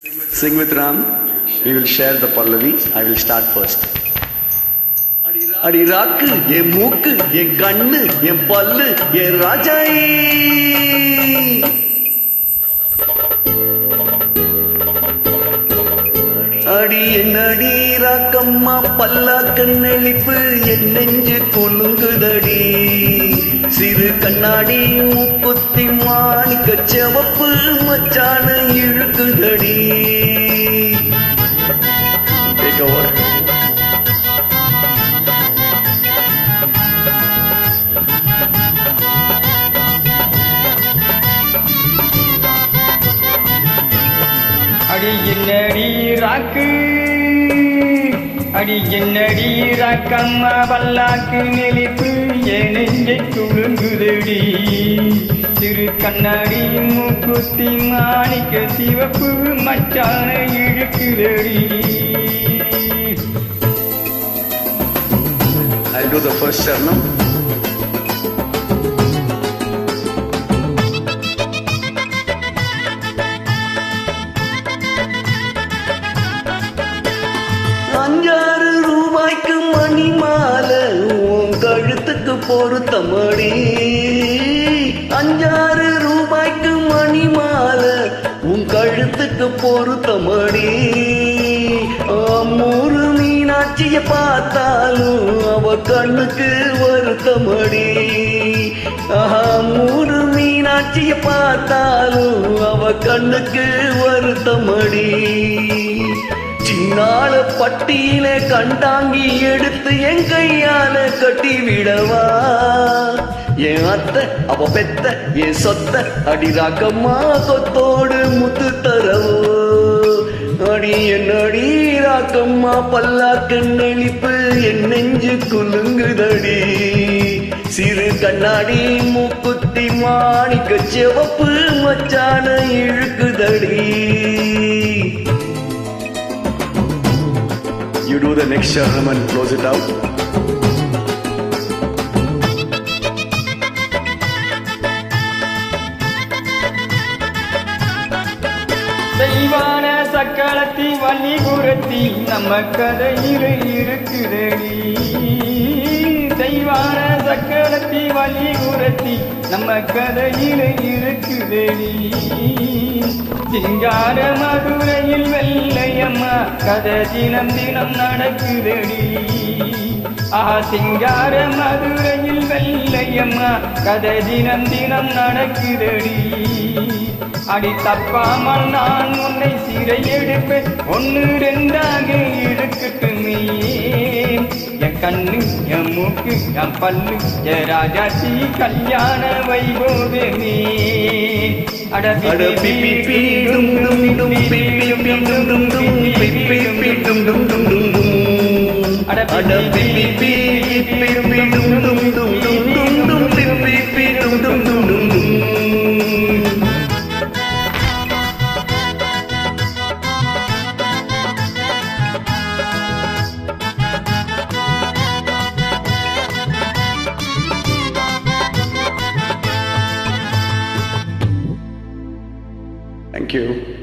Sing with Ram. We will share the Pallavi. I will start first. அடி ராக்கு என் மூக்கு என் கண்ணு என் பல்லு என் ராஜாயி அடி என்னடி ராக்கம்மா பல்லாக்க நெளிப்பு என் நெஞ்சு கொலுங்குதடி சிறு கண்ணாடி மூக்குத்தி மாணிக்க செவப்பு மச்சான இழுக்குதடி. Take over. அடி என்னடி ராக்கு அடி என்னடி ராக்கம்மா பல்லாக்கு நெளிப்பு என் நெஞ்சை துளுங்குதடி சிறு கண்ணாடி மூக்குத்தி மாணிக்க சிவப்பு மச்சான இழுக்குதடி. I'll do the first charanam. அஞ்சாறு ரூபாய்க்கு மணி மாலை உன் கழுத்துக்கு பொருத்தமடி. அஞ்சாறு ரூபாய்க்கு மணி மாலை உன் கழுத்துக்கு பொருத்தமடி. அம்மூரு மீனாட்சிய பார்த்தாலும் அவ கண்ணுக்கு வருத்தமடி. அம்மூரு மீனாட்சிய பார்த்தாலும் அவ கண்ணுக்கு வருத்தமடி. சின்னால பட்டியில கண்டாங்கி எடுத்து என் கையால கட்டி விடவா என் அத்தை அவ பெத்த என் சொத்த அடி ராக்கம்மா சொத்தோடு முத்து தரவோ. அடி என்னடி ராக்கம்மா பல்லாக்க நெளிப்பு என் நெஞ்சு குலுங்குதடி சிறு கண்ணாடி மூக்குத்தி மாணிக்க செவப்பு மச்சான இழுக்குதடி. You do the next charanam and close it out. Deivanai சக்களத்தி Valli குரத்தி நம்ம கதையில இருக்குதடி. தெய்வான சக்களத்தி வள்ளி குரத்தி நம்ம கதையில இருக்குதடி. சிங்கார மதுரையில் வெள்ளையம்மா கதை தினம் தினம் நடக்குதடி. சிங்கார மதுரையில் வெள்ளையம்மா கதை தினம் தினம் நடக்குதடி. அடி தப்பாமல் நான் உன்னை சிறை எடுப்பேன் ஒன்னு ரெண்டாக இருக்கட்டுமே. என் கண்ணு என் மூக்கு என் பல்லு என் ராஜாச்சி கல்யாண வைபோகமே. Thank you.